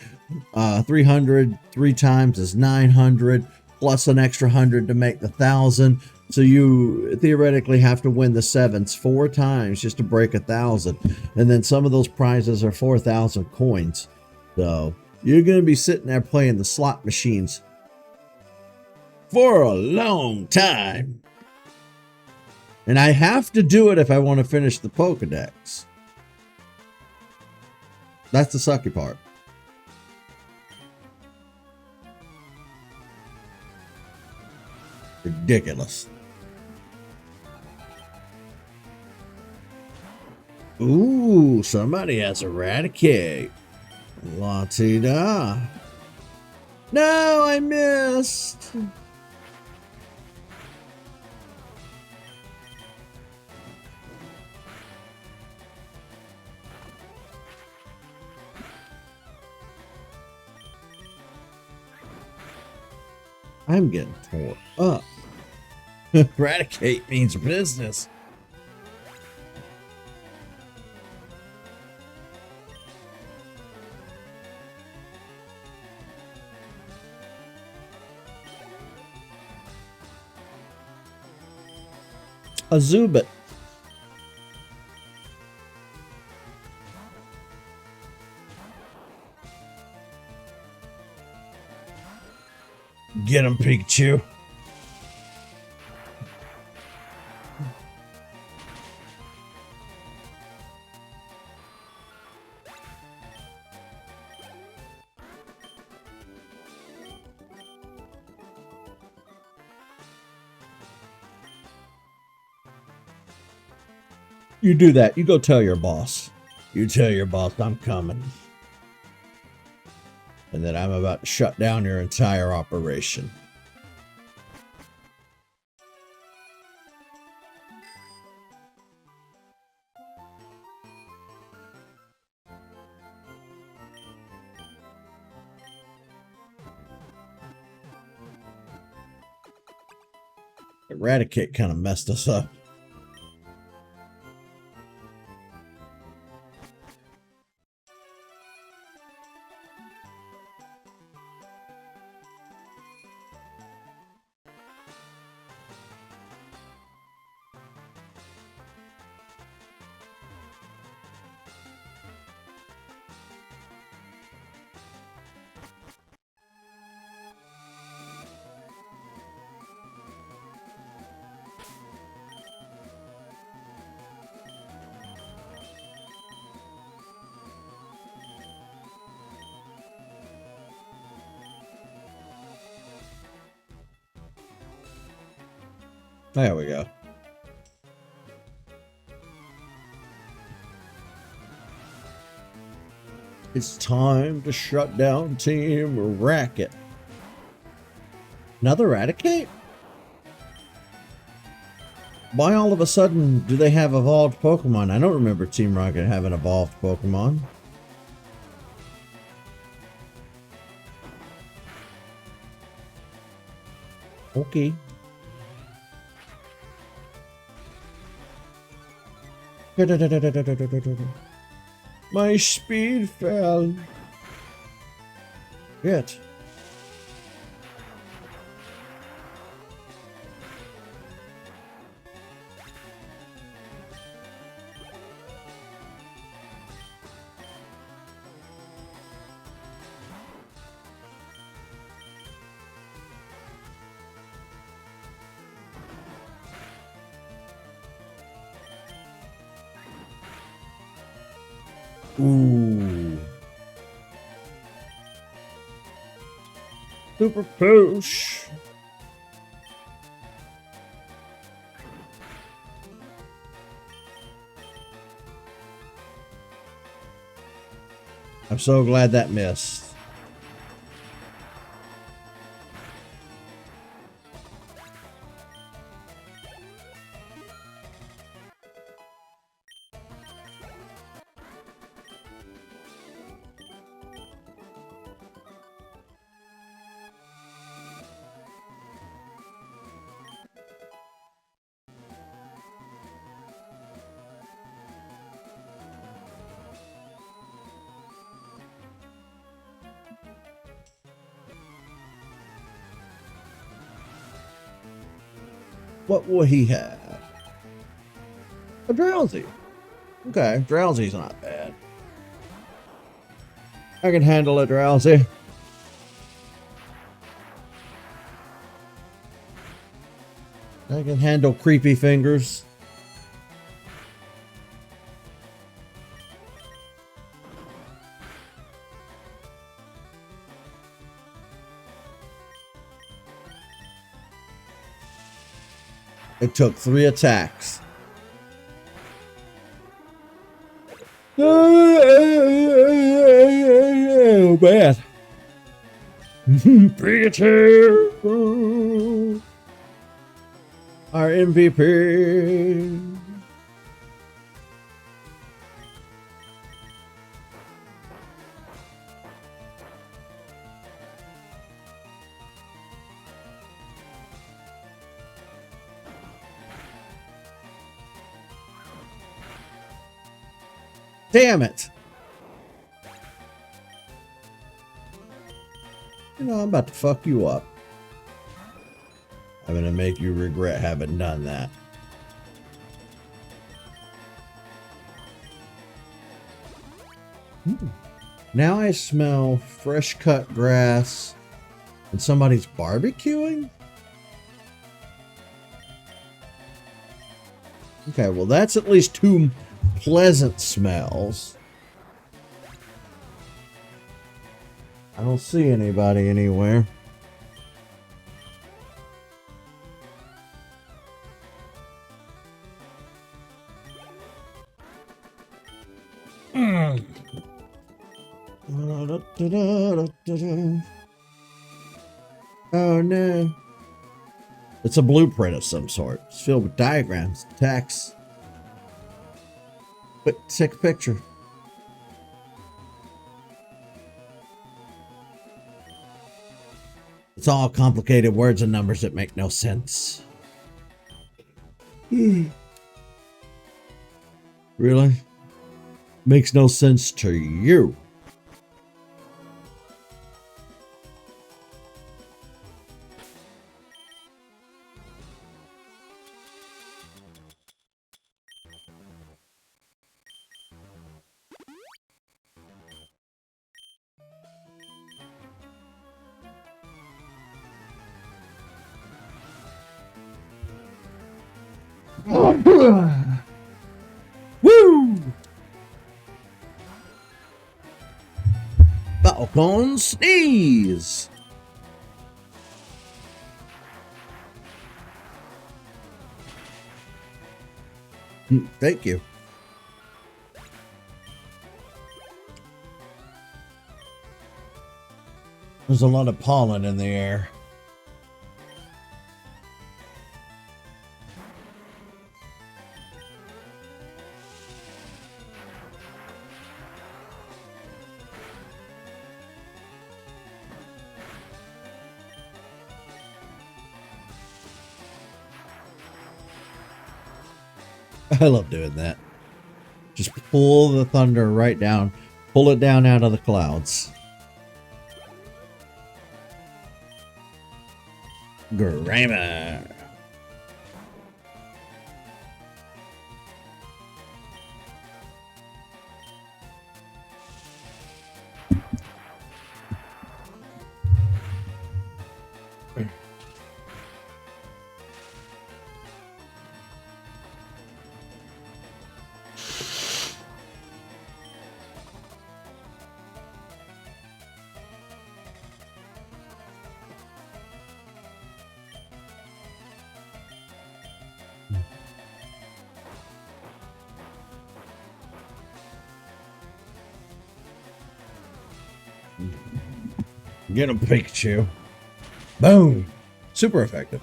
Speaker 1: 300 3 times is 900. Plus an extra 100 to make the 1,000. So you theoretically have to win the 7s 4 times just to break 1,000. And then some of those prizes are 4,000 coins. So you're going to be sitting there playing the slot machines for a long time. And I have to do it if I want to finish the Pokedex. That's the sucky part. Ridiculous. Ooh, somebody has Eradicate. La-ti-da. No, I missed. I'm getting tore up. Eradicate means business. A Zubat. Get him, Pikachu. You do that. You go tell your boss. You tell your boss I'm coming. And that I'm about to shut down your entire operation. Eradicate kind of messed us up. There we go. It's time to shut down Team Racket. Another Eradicate? Why all of a sudden do they have evolved Pokemon? I don't remember Team Rocket having evolved Pokemon. Okay. My speed fell. Shit. Ooh. Super push. I'm so glad that missed. What will he have? A drowsy. Okay, drowsy's not bad. I can handle a drowsy. I can handle creepy fingers. It took 3 attacks. Oh, bad. Pikachu! Our MVP. Damn it. You know, I'm about to fuck you up. I'm gonna make you regret having done that. Now I smell fresh cut grass and somebody's barbecuing? Okay, well that's at least 2 pleasant smells. I don't see anybody anywhere. Oh no. It's a blueprint of some sort. It's filled with diagrams, text. But take a picture. It's all complicated words and numbers that make no sense. Really? Makes no sense to you. Woo! Falcon sneeze. Thank you. There's a lot of pollen in the air. I love doing that. Just pull the thunder right down. Pull it down out of the clouds. Grammar. Get him, Pikachu. Boom. Super effective.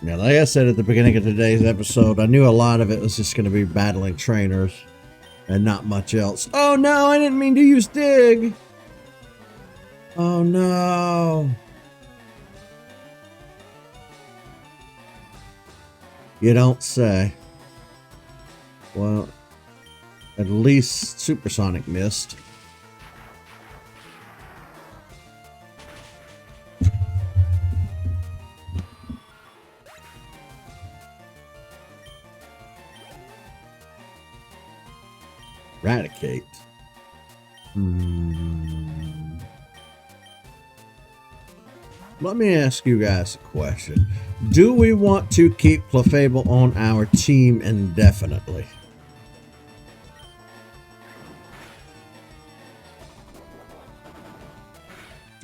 Speaker 1: Yeah, like I said at the beginning of today's episode, I knew a lot of it was just going to be battling trainers and not much else. Oh no, I didn't mean to use Dig. Oh no. You don't say. Well, at least Supersonic missed. Eradicate. Let me ask you guys a question. Do we want to keep Clefable on our team indefinitely?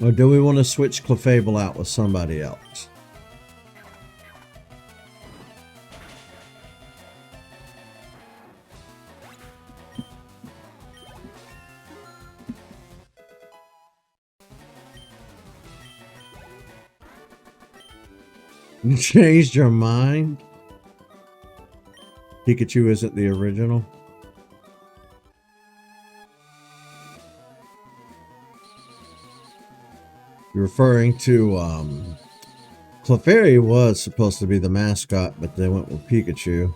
Speaker 1: Or do we want to switch Clefable out with somebody else? You changed your mind? Pikachu isn't the original? You're referring to, Clefairy was supposed to be the mascot, but they went with Pikachu.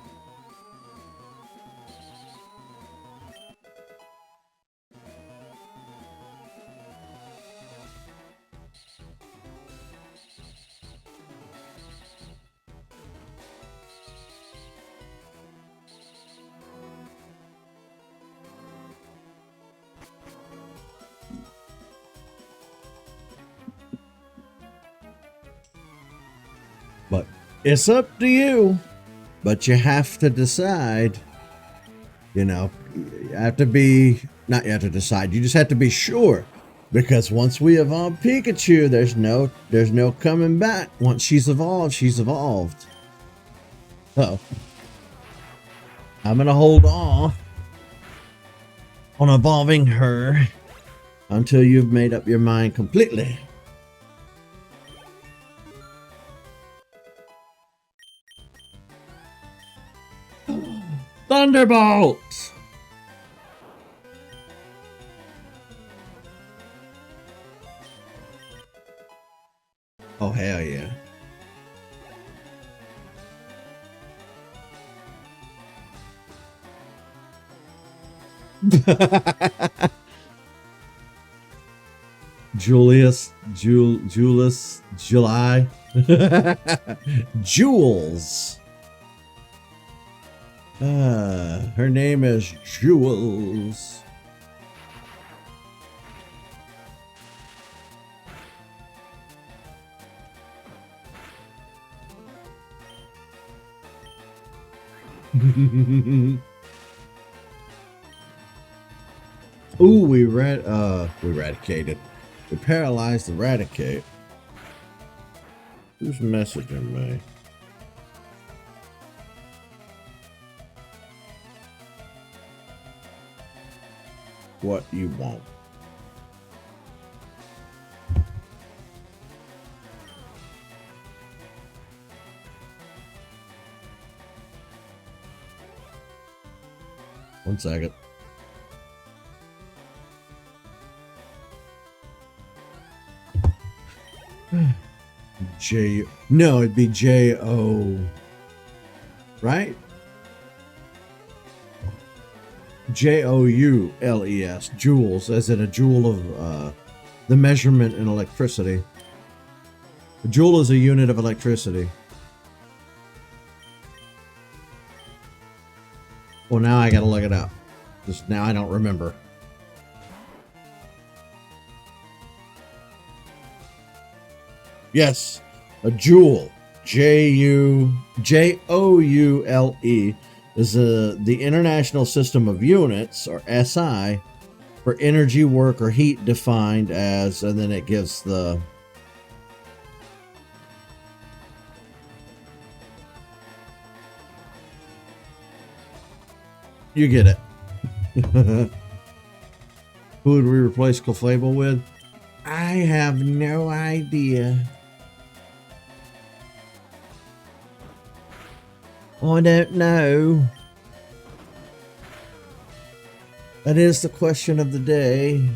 Speaker 1: But it's up to you. But you have to decide. You know, you have to be, not you have to decide, you just have to be sure. Because once we evolve Pikachu, there's no coming back. Once she's evolved, she's evolved. So I'm gonna hold off on evolving her until you've made up your mind completely. Thunderbolt! Oh, hell yeah. Julius, July. Jules. Her name is Jules. Ooh, we eradicated. We paralyzed Eradicate. Who's messaging me? What you want? One second. No, it'd be J-O, right? Joules, joules, as in a joule of the measurement in electricity. A joule is a unit of electricity. Well, now I gotta look it up. Just now I don't remember. Yes, a joule, Joule, is the International System of Units, or SI, for energy, work, or heat defined as, and then it gives the You get it. Who would we replace Clefable with? I have no idea. I don't know. That is the question of the day.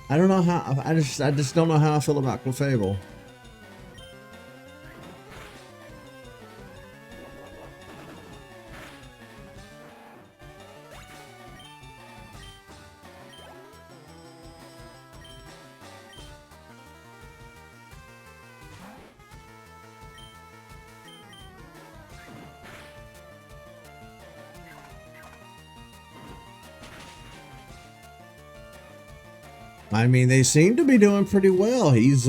Speaker 1: I don't know how. I just don't know how I feel about Clefable. I mean, they seem to be doing pretty well. He's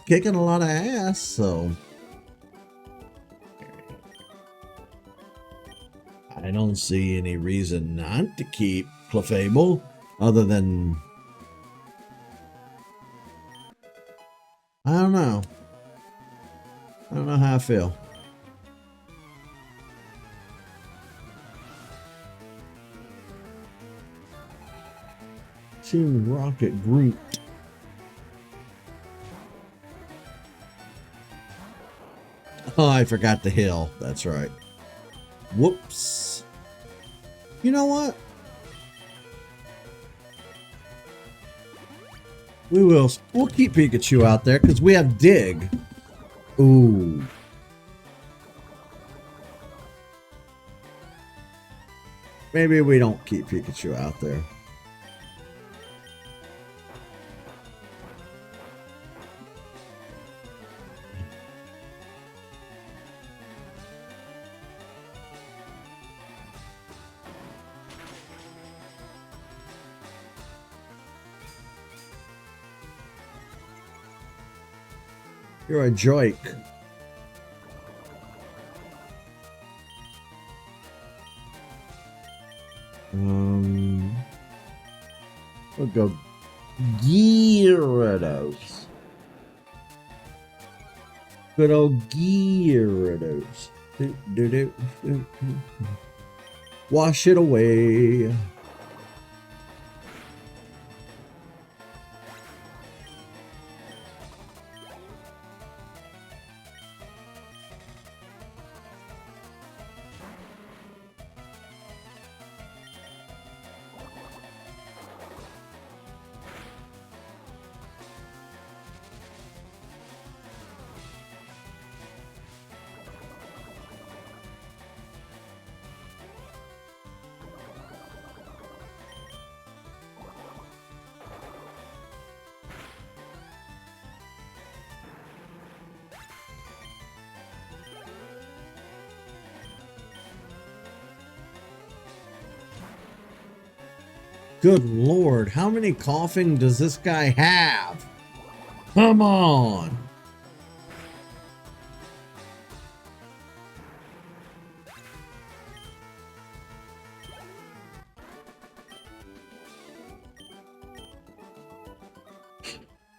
Speaker 1: kicking a lot of ass, so I don't see any reason not to keep Clefable, other than I don't know. I don't know how I feel. Team Rocket Group. Oh, I forgot the hill. That's right. Whoops. You know what? We'll keep Pikachu out there because we have Dig. Ooh. Maybe we don't keep Pikachu out there. You're a joke. We'll go Gyarados. Good old Gyarados. Wash it away. Good Lord, how many coughing does this guy have? Come on.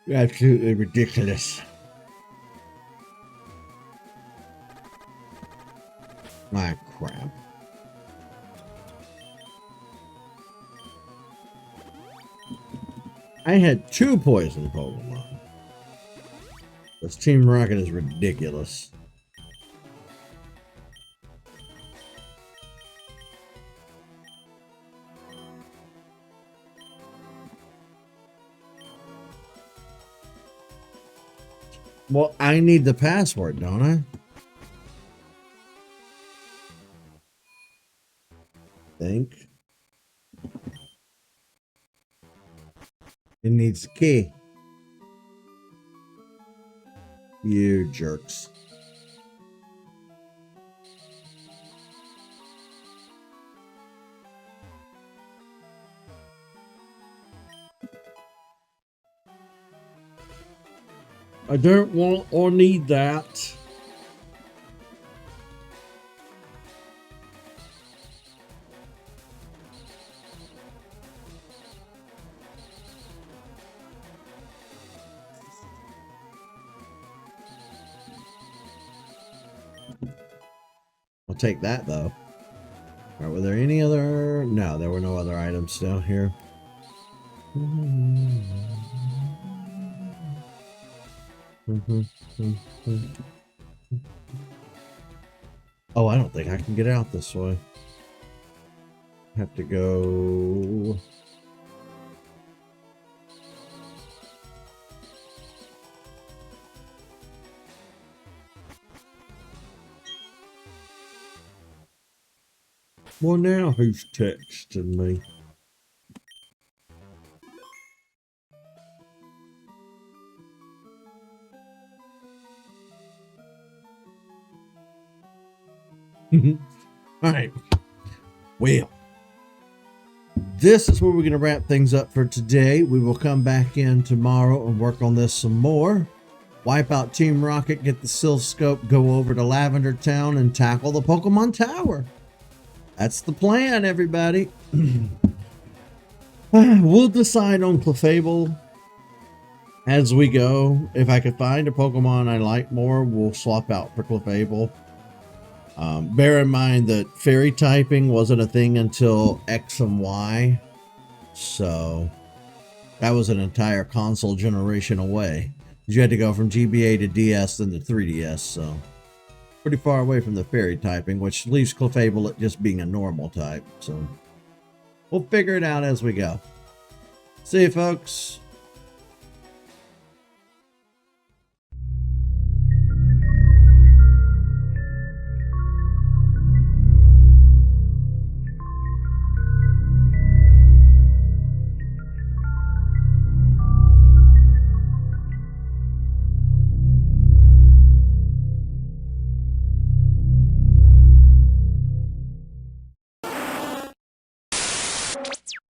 Speaker 1: Absolutely ridiculous. My crap. I had 2 poison Pokemon. This Team Rocket is ridiculous. Well, I need the password, don't I? Think. It needs the key. You jerks. I don't want or need that. take that though. All right, were there any other? No, there were no other items down here. Oh, I don't think I can get out this way. Have to go. Well, now who's texting me? All right. Well, this is where we're going to wrap things up for today. We will come back in tomorrow and work on this some more. Wipe out Team Rocket, get the Silph, go over to Lavender Town, and tackle the Pokemon Tower. That's the plan, everybody. We'll decide on Clefable as we go. If I could find a Pokemon I like more, we'll swap out for Clefable. Bear in mind that fairy typing wasn't a thing until X and Y. So that was an entire console generation away. You had to go from GBA to DS then to 3DS. So pretty far away from the fairy typing, which leaves Clefable at just being a normal type. So we'll figure it out as we go. See you, folks.